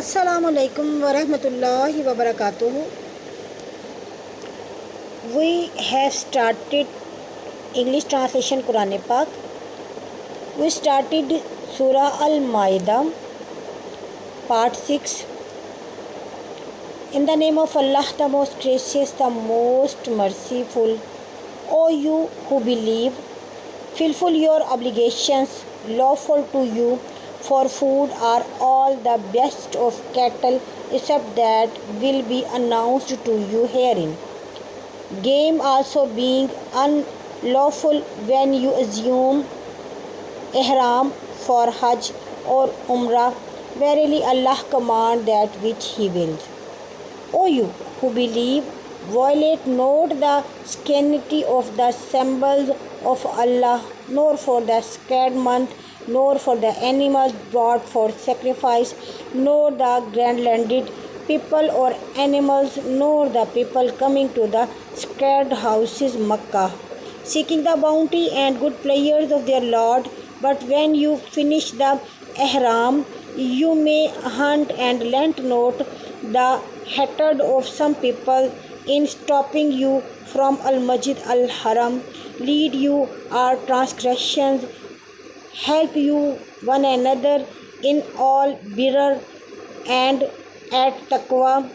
Assalamu alaikum wa rahmatullahi wa barakatuh. We have started English translation Quran Pak. We started Surah Al Maida, part 6. In the name of Allah, the most gracious, the most merciful. O you who believe, fulfill your obligations lawful to you, for food are all the best of cattle, except that will be announced to you herein. Game also being unlawful when you assume ihram for Hajj or Umrah. Verily Allah command that which He wills. O you who believe, violate not the sanctity of the symbols of Allah, nor for the sacred month, nor for the animals brought for sacrifice, nor the grand-landed people or animals, nor the people coming to the sacred houses Makkah, seeking the bounty and good pleasures of their Lord. But when you finish the ihram, you may hunt, and let not the hatred of some people in stopping you from Al-Masjid Al-Haram lead you our transgressions. Help you one another in all birr and at taqwa,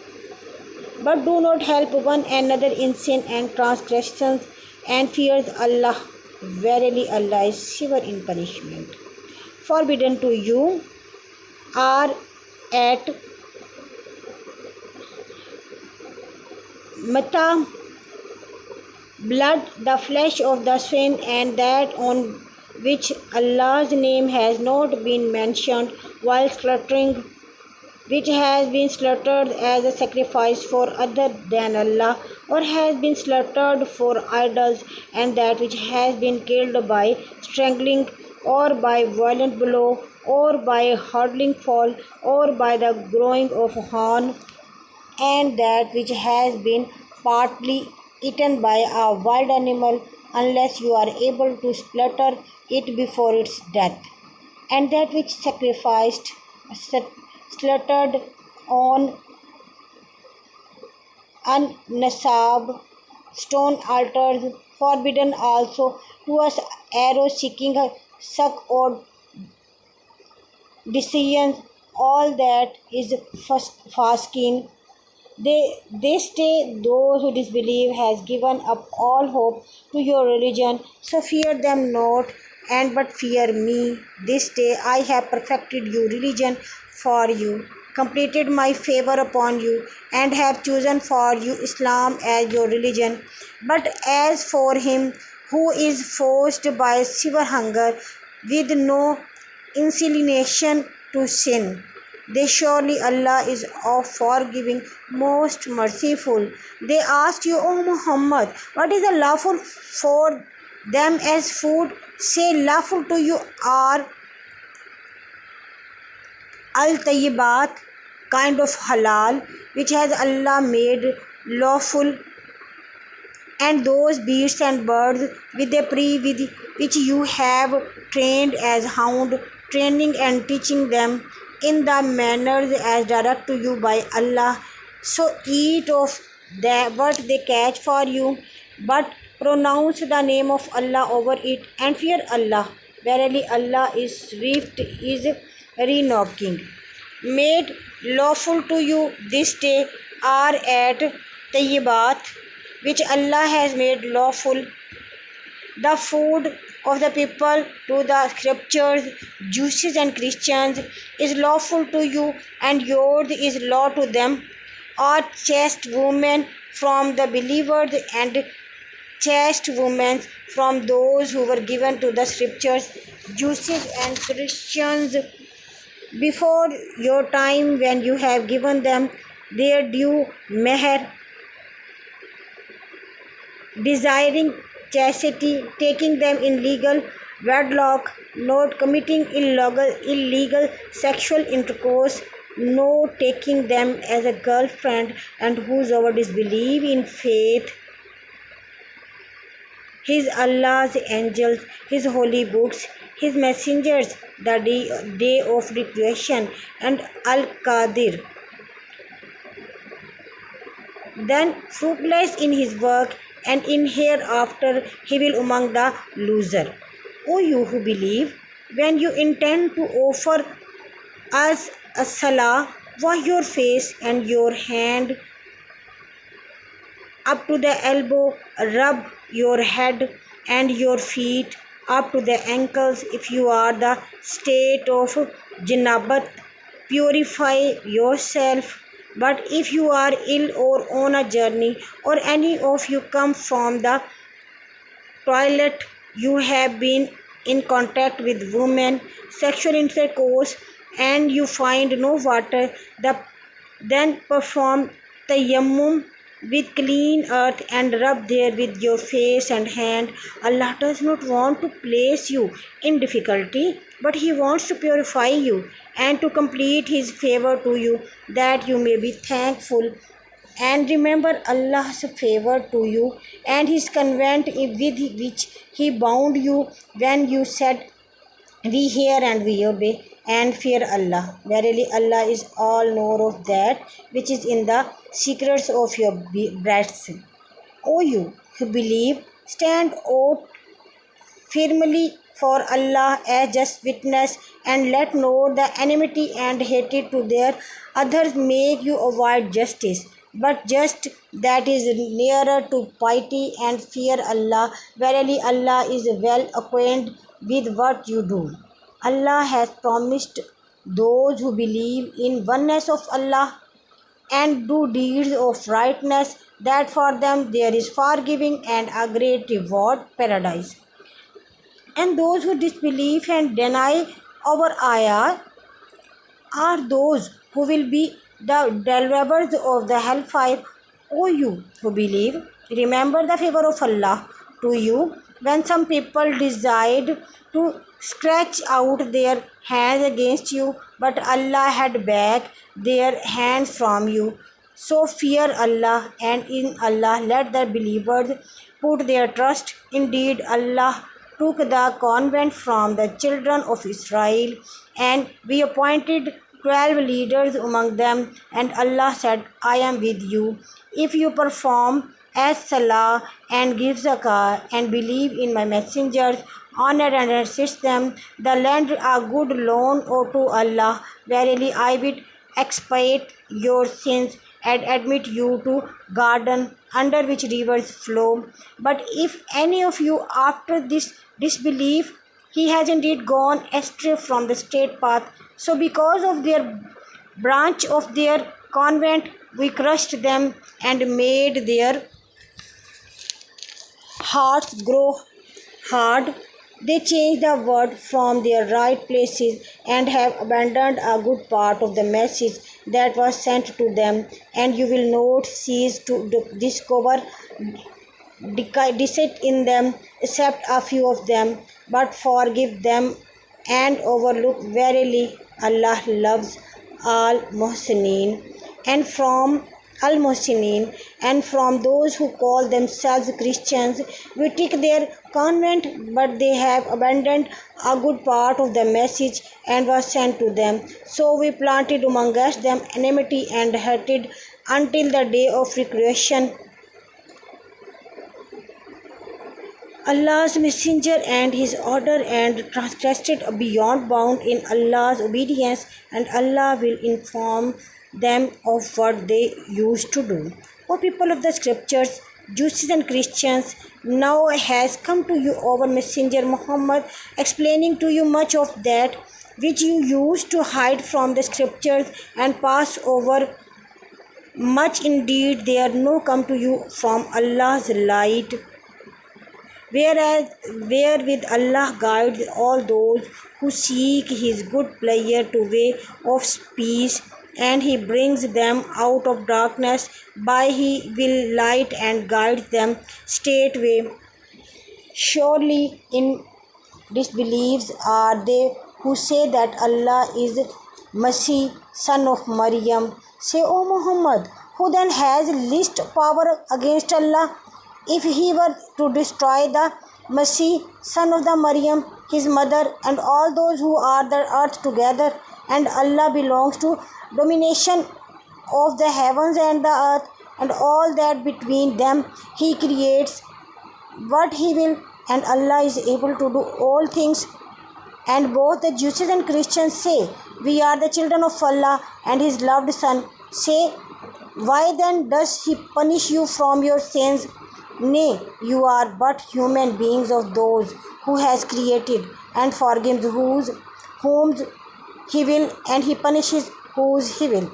but do not help one another in sin and transgressions, and fears Allah. Verily Allah is severe in punishment. Forbidden to you are at Mata blood, the flesh of the swine, and that on which Allah's name has not been mentioned while slaughtering, which has been slaughtered as a sacrifice for other than Allah, or has been slaughtered for idols, and that which has been killed by strangling, or by violent blow, or by hurling fall, or by the growing of horn, and that which has been partly eaten by a wild animal, unless you are able to slaughter it before its death, and that which sacrificed slaughtered on unnasab stone altars. Forbidden also to us arrow seeking a suck or decisions, all that is fasting. This day those who disbelieve has given up all hope to your religion, so fear them not, and but fear me. This day I have perfected your religion for you, completed my favor upon you, and have chosen for you Islam as your religion. But as for him who is forced by severe hunger with no inclination to sin, they surely Allah is of forgiving, most merciful. They asked you, O Muhammad, what is the lawful for them as food? Say, lawful to you are al-tayyibat, kind of halal, which has Allah made lawful, and those beasts and birds with with which you have trained as hound, training and teaching them in the manners as direct to you by Allah. So eat of what they catch for you, but pronounce the name of Allah over it, and fear Allah. Verily Allah is swift, is re-knocking. Made lawful to you this day are at Tayyibat, which Allah has made lawful, the food of the people to the scriptures, Jews and Christians is lawful to you, and yours is law to them, or chaste women from the believers, and chaste women from those who were given to the scriptures, Jews and Christians before your time, when you have given them their due meher, desiring chastity, taking them in legal wedlock, not committing illegal sexual intercourse, no taking them as a girlfriend, and whosoever disbelieve in faith, His Allah's angels, His holy books, his messengers the day of recreation, and Al-Qadir, then fruitless in his work, and in hereafter he will among the loser. O you who believe, when you intend to offer us a salah, wash your face and your hand up to the elbow, rub your head and your feet up to the ankles. If you are the state of janabat, purify yourself. But if you are ill or on a journey, or any of you come from the toilet, you have been in contact with women, sexual intercourse, and you find no water, then perform tayammum with clean earth and rub there with your face and hand. Allah does not want to place you in difficulty, but He wants to purify you and to complete His favor to you, that you may be thankful and remember Allah's favor to you and His covenant with which He bound you when you said, we hear and we obey, and fear Allah. Verily Allah is all knower of that which is in the secrets of your breasts. O you who believe, stand out firmly for Allah as just witness, and let not the enmity and hatred to their others make you avoid justice, but just that is nearer to piety, and fear Allah. Verily Allah is well acquainted with what you do. Allah has promised those who believe in oneness of Allah and do deeds of rightness that for them there is forgiving and a great reward, paradise. And those who disbelieve and deny our ayah are those who will be the deliverers of the hellfire. O you who believe, remember the favor of Allah to you when some people desired to stretch out their hands against you, but Allah had back their hands from you. So fear Allah, and in Allah let the believers put their trust. Indeed, Allah took the convent from the children of Israel, and we appointed 12 leaders among them, and Allah said, I am with you. If you perform as salah and give zakah and believe in my messengers, honor and assist them, the land a good loan to Allah. Verily I will expiate your sins and admit you to garden under which rivers flow. But if any of you after this disbelief, he has indeed gone astray from the straight path. So because of their branch of their convent, we crushed them and made their hearts grow hard. They changed the word from their right places and have abandoned a good part of the message that was sent to them. And you will not cease to discover deceit in them, except a few of them, but forgive them and overlook. Verily, Allah loves all Muhsineen. And from Al Muhsineen, and from those who call themselves Christians, we took their convent, but they have abandoned a good part of the message and was sent to them. So we planted among us them enmity and hatred until the day of recreation. Allah's messenger and his order, and transgressed beyond bound in Allah's obedience, and Allah will inform them of what they used to do. O people of the scriptures, Jews and Christians, now has come to you our messenger Muhammad, explaining to you much of that which you used to hide from the scriptures and pass over much. Indeed, they are now come to you from Allah's light, wherewith Allah guides all those who seek His good pleasure to way of peace, and He brings them out of darkness by His will light and guides them straightway. Surely in disbeliefs are they who say that Allah is Masih, son of Maryam. Say, O Muhammad, who then has least power against Allah? If he were to destroy the Masih, son of the Maryam, his mother, and all those who are the earth together, and Allah belongs to domination of the heavens and the earth, and all that between them. He creates what he will, and Allah is able to do all things. And both the Jews and Christians say, we are the children of Allah and his loved son. Say, why then does he punish you from your sins? Nay, you are but human beings of those who has created, and forgives whom he will, and he punishes whose he will.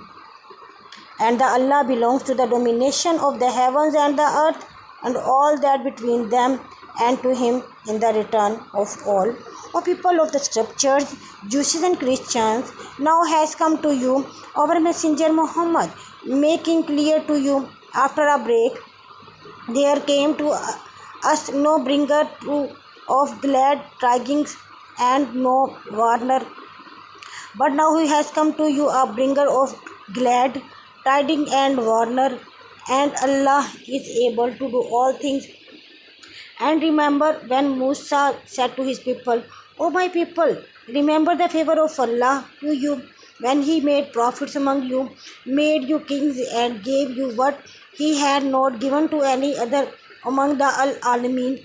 And the Allah belongs to the domination of the heavens and the earth, and all that between them, and to him in the return of all. O people of the scriptures, Jews and Christians, now has come to you our messenger Muhammad, making clear to you after a break there came to us no bringer of glad tidings and no warner, but now he has come to you a bringer of glad tidings and warner, and Allah is able to do all things. And remember when Musa said to his people, O my people, remember the favor of Allah to you when he made prophets among you, made you kings, and gave you what he had not given to any other among the Al-Alamin.